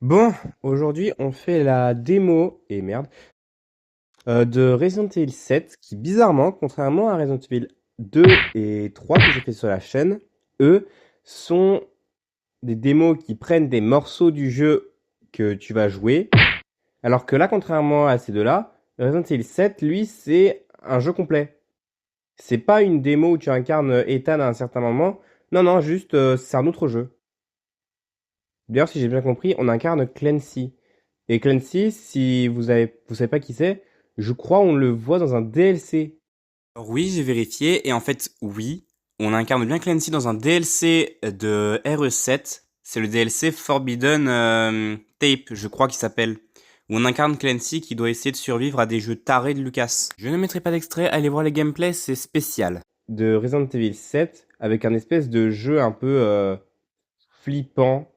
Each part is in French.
Bon, aujourd'hui on fait la démo, et merde, de Resident Evil 7, qui bizarrement, contrairement à Resident Evil 2 et 3 que j'ai fait sur la chaîne, eux sont des démos qui prennent des morceaux du jeu que tu vas jouer, alors que là, contrairement à ces deux-là, Resident Evil 7, lui, c'est un jeu complet. C'est pas une démo où tu incarnes Ethan à un certain moment, non, non, juste c'est un autre jeu. D'ailleurs, si j'ai bien compris, on incarne Clancy. Et Clancy, si vous savez pas qui c'est, je crois on le voit dans un DLC. Alors oui, j'ai vérifié, et en fait, oui, on incarne bien Clancy dans un DLC de RE7, c'est le DLC Forbidden Tape, je crois qu'il s'appelle, où on incarne Clancy qui doit essayer de survivre à des jeux tarés de Lucas. Je ne mettrai pas d'extrait, allez voir les gameplays, c'est spécial. De Resident Evil 7 avec un espèce de jeu un peu flippant.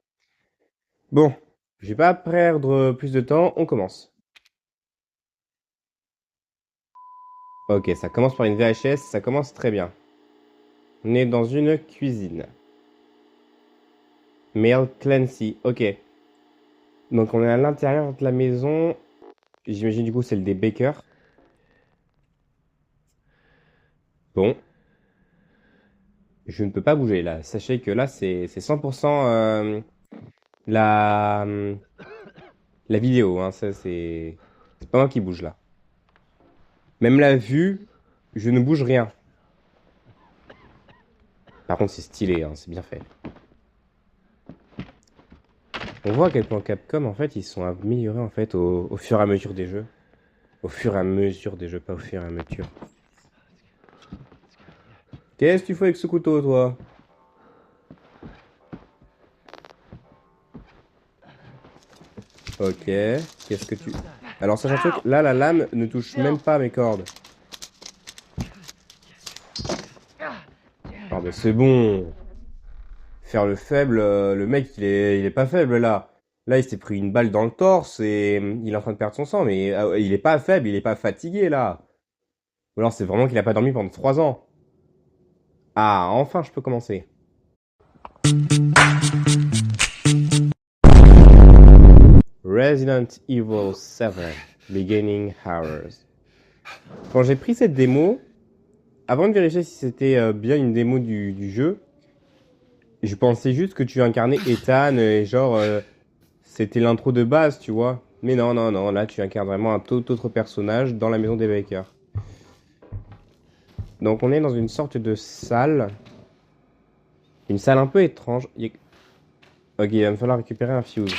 Bon, je vais pas perdre plus de temps, on commence. Ok, ça commence par une VHS, ça commence très bien. On est dans une cuisine. Male Clancy, ok. Donc on est à l'intérieur de la maison. J'imagine du coup c'est le des Baker. Bon, je ne peux pas bouger là. Sachez que là c'est 100% la, la vidéo. Hein. Ça c'est pas moi qui bouge là. Même la vue, je ne bouge rien. Par contre c'est stylé, hein, c'est bien fait. On voit à quel point Capcom en fait ils sont améliorés en fait au fur et à mesure des jeux. Au fur et à mesure des jeux, pas au fur et à mesure. Qu'est-ce que tu fais avec ce couteau toi? Ok, qu'est-ce que tu... Alors sache un truc, là la lame ne touche même pas mes cordes. Ah mais c'est bon. Faire le faible, le mec il est pas faible là. Là il s'est pris une balle dans le torse et il est en train de perdre son sang, mais il est pas faible, il est pas fatigué là. Ou alors c'est vraiment qu'il a pas dormi pendant 3 ans. Ah, enfin je peux commencer. Resident Evil 7 Beginning Hours. Quand j'ai pris cette démo, avant de vérifier si c'était bien une démo du jeu, je pensais juste que tu incarnais Ethan et genre c'était l'intro de base, tu vois. Mais non, non, non, là tu incarnes vraiment un tout autre personnage dans la maison des Baker. Donc on est dans une sorte de salle. Une salle un peu étrange. Ok, il va me falloir récupérer un fuse.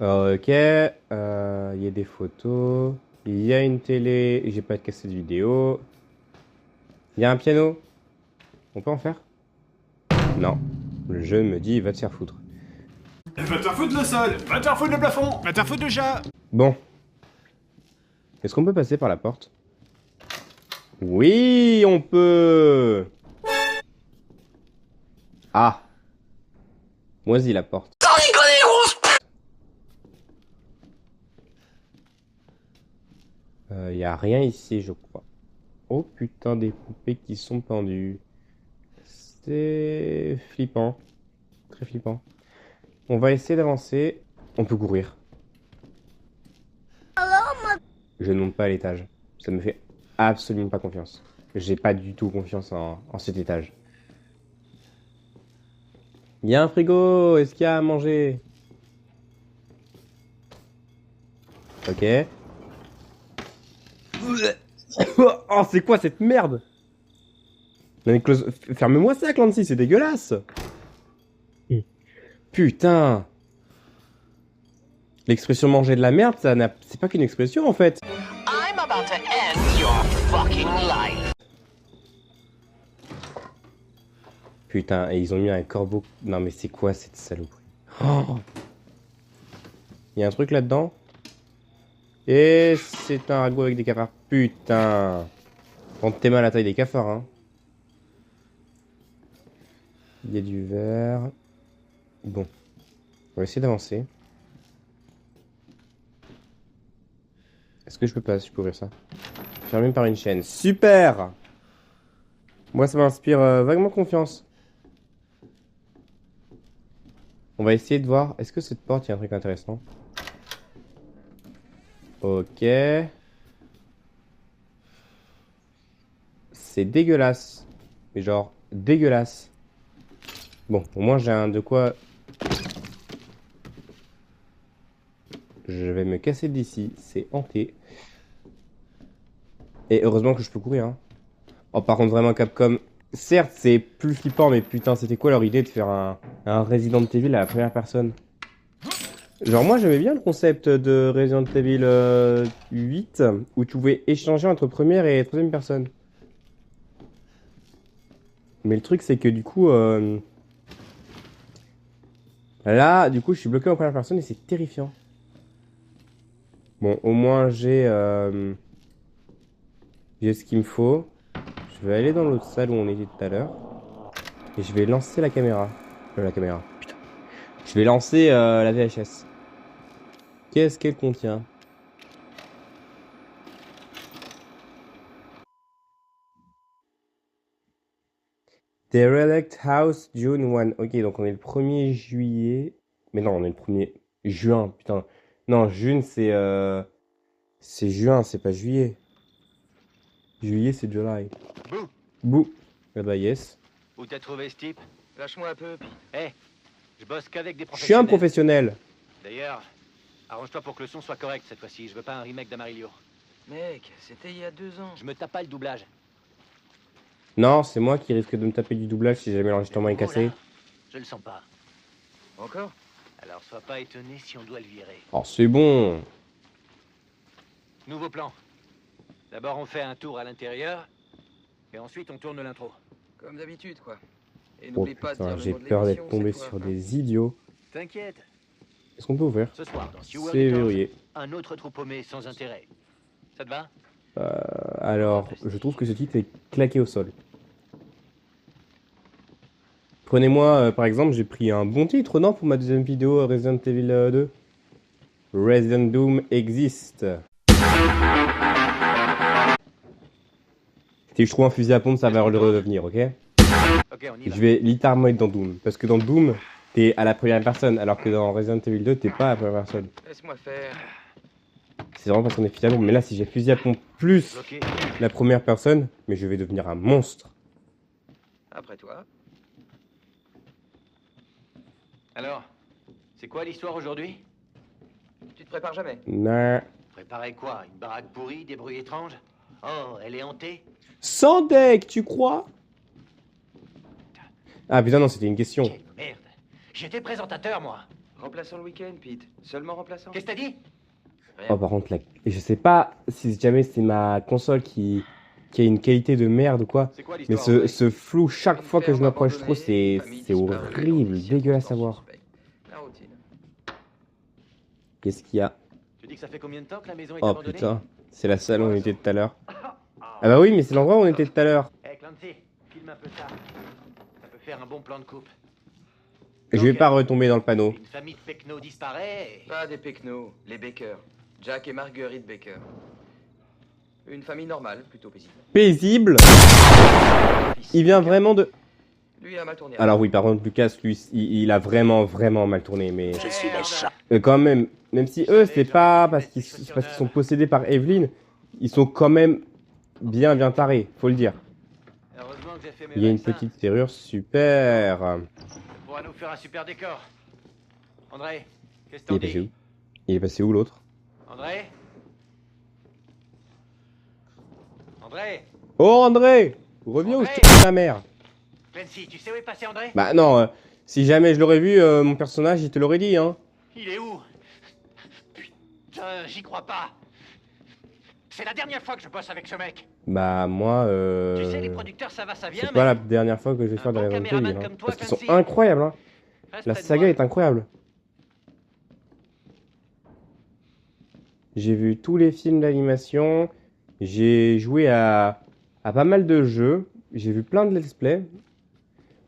Ok, il y a des photos. Il y a une télé. J'ai pas de cassette vidéo. Il y a un piano. On peut en faire? Non. Le jeu me dit va te faire foutre. Va te faire foutre le sol, va te faire foutre le plafond, va te faire foutre le chat. Bon. Est-ce qu'on peut passer par la porte? Oui, on peut. Ah, moisi la porte. Y a rien ici, je crois. Oh putain, des poupées qui sont pendues. C'est flippant. Très flippant. On va essayer d'avancer. On peut courir. Je ne monte pas à l'étage. Ça me fait absolument pas confiance. J'ai pas du tout confiance en cet étage. Il y a un frigo. Est-ce qu'il y a à manger? Ok. Oh, c'est quoi cette merde? Non mais ferme-moi ça, Clancy, c'est dégueulasse. Putain. L'expression manger de la merde, c'est pas qu'une expression en fait. I'm about to end your fucking life. Putain, et ils ont mis un corbeau. Non mais c'est quoi cette saloperie? Oh. Il y a un truc là-dedans. Et c'est un ragoût avec des cafards. Putain. Prends tes mains à la taille des cafards, hein. Il y a du verre. Bon. On va essayer d'avancer. Est-ce que je peux pas ouvrir ça? Fermé par une chaîne. Super! Moi, ça m'inspire vaguement confiance. On va essayer de voir. Est-ce que cette porte, il y a un truc intéressant? Ok. C'est dégueulasse. Mais genre, dégueulasse. Bon, au moins j'ai un de quoi... Je vais me casser d'ici. C'est hanté. Et heureusement que je peux courir, hein. Oh, par contre, vraiment, Capcom... Certes, c'est plus flippant, mais putain, c'était quoi leur idée de faire un Resident Evil à la première personne? Genre, moi, j'aimais bien le concept de Resident Evil 8, où tu pouvais échanger entre première et troisième personne. Mais le truc, c'est que du coup... Là, du coup, je suis bloqué en première personne et c'est terrifiant. Bon, au moins, j'ai ce qu'il me faut. Je vais aller dans l'autre salle où on était tout à l'heure. Et je vais lancer la caméra. La caméra, putain. Je vais lancer la VHS. Qu'est-ce qu'elle contient? The Relict House, June 1. Ok, donc on est le 1er juillet. Mais non, on est le 1er juin, putain. Non, June, c'est juin, c'est pas juillet. Juillet, c'est July. Bouh. Bouh. Ah bah yes. Où t'as trouvé ce type? Lâche-moi un peu, Pete. Hé, je bosse qu'avec des Je suis un professionnels. professionnel. D'ailleurs, arrange-toi pour que le son soit correct cette fois-ci. Je veux pas un remake d'Amarillo. Mec, c'était il y a 2 ans. Je me tape pas le doublage. Non, c'est moi qui risque de me taper du doublage si jamais l'enregistrement est Oh cassé. là, je le sens pas. Encore? Alors sois pas étonné si on doit le virer. Oh, c'est bon. Nouveau plan. D'abord on fait un tour à l'intérieur, et ensuite on tourne l'intro. Comme d'habitude, quoi. Et Oh n'oublie pas de putain, dire le j'ai nom de peur d'être l'émission tombé cette fois, sur hein. des idiots. T'inquiète, Est-ce qu'on peut ouvrir? ce soir dans Sewer C'est Returns, verrouillé. un autre trou paumé sans intérêt. Ça te va? Alors, je trouve que ce titre est claqué au sol. Prenez-moi, par exemple, j'ai pris un bon titre, non, pour ma deuxième vidéo Resident Evil 2. Resident Doom existe. Si je trouve un fusil à pompe, ça va le redevenir, ok? Ok, on y va. Je vais littéralement être dans Doom. Parce que dans Doom, t'es à la première personne, alors que dans Resident Evil 2, t'es pas à la première personne. Laisse-moi faire. C'est vraiment parce qu'on est fusil à pompe. Mais là, si j'ai fusil à pompe plus Bloqué. la première personne, mais je vais devenir un monstre. Après toi. Alors, c'est quoi l'histoire aujourd'hui? Tu te prépares jamais. Non. Préparer quoi? Une baraque pourrie, des bruits étranges? Oh, elle est hantée? Sans deck, tu crois? Ah putain, non, c'était une question. Quelle merde! J'étais présentateur, moi! Remplaçant le week-end, Pete. Seulement remplaçant. Qu'est-ce que t'as dit? Rien. Oh, par contre, là, je sais pas si jamais c'est ma console qui a une qualité de merde ou quoi. C'est quoi Mais l'histoire? ce flou, chaque Une fois que je ferme m'approche trop, abandonnée, famille c'est disparue horrible, dans des dégueulasse à circonstances voir. suspectes. La routine. Qu'est-ce qu'il y a? Tu dis que ça fait combien de temps que la maison est Oh abandonnée? putain, c'est la salle où on était tout à l'heure. Ah bah oui, mais c'est l'endroit où on était tout à l'heure. Hey Clancy, filme un peu ça. Ça peut faire un bon plan de coupe. Je vais pas retomber dans le panneau. Une famille de Pecno disparaît et... Pas des Pecno, les Baker. Jack et Marguerite Baker. Une famille normale, plutôt paisible. Paisible? Il vient vraiment de... Lui a mal tourné. Alors oui, par contre, Lucas, lui, il a vraiment mal tourné, mais... Je suis méchant. Quand même, même si eux, c'est pas parce qu'ils sont possédés par Evelyn, ils sont quand même bien tarés, faut le dire. Heureusement que j'ai fait mes Il y a une vaccins. petite serrure, super. Ça pourra nous faire un super décor. André, qu'est-ce que Il t'en est passé où? dis? Il est passé où l'autre? André? André? Oh André! Reviens où je André te la mère? Clancy, tu sais où est passé André? Bah non, si jamais je l'aurais vu, mon personnage, il te l'aurait dit, hein. Il est où? Putain, j'y crois pas. C'est la dernière fois que je bosse avec ce mec. Bah moi, Tu sais, les producteurs, ça va, ça vient, c'est mais... pas la dernière fois que je vais Un faire des bon Resident Evil, caméraman hein. comme toi, Parce qu'ils sont Clancy. incroyables, hein. Reste La près de saga moi. est incroyable. J'ai vu tous les films d'animation. J'ai joué à pas mal de jeux. J'ai vu plein de let's play.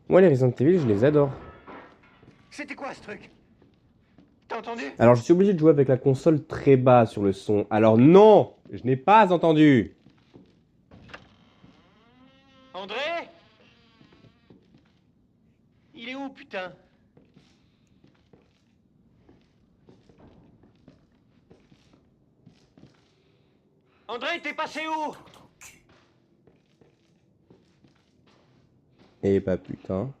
Moi, les Resident Evil, je les adore. C'était quoi ce truc? T'as entendu? Alors, je suis obligé de jouer avec la console très bas sur le son. Alors non, je n'ai pas entendu. André? Il est où, putain? André, t'es passé où? Et bah putain.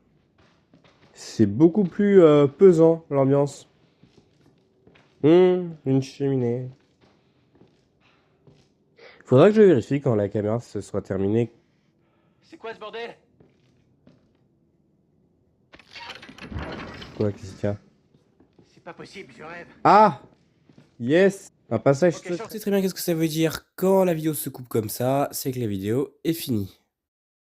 C'est beaucoup plus pesant, l'ambiance. Une cheminée. Faudra que je vérifie quand la caméra se soit terminée. C'est quoi ce bordel? Quoi, qu'est-ce qu'il y a? C'est pas possible, je rêve. Ah! Yes! Un passage Ok, secret. Je sais très bien qu'est-ce que ça veut dire quand la vidéo se coupe comme ça, c'est que la vidéo est finie.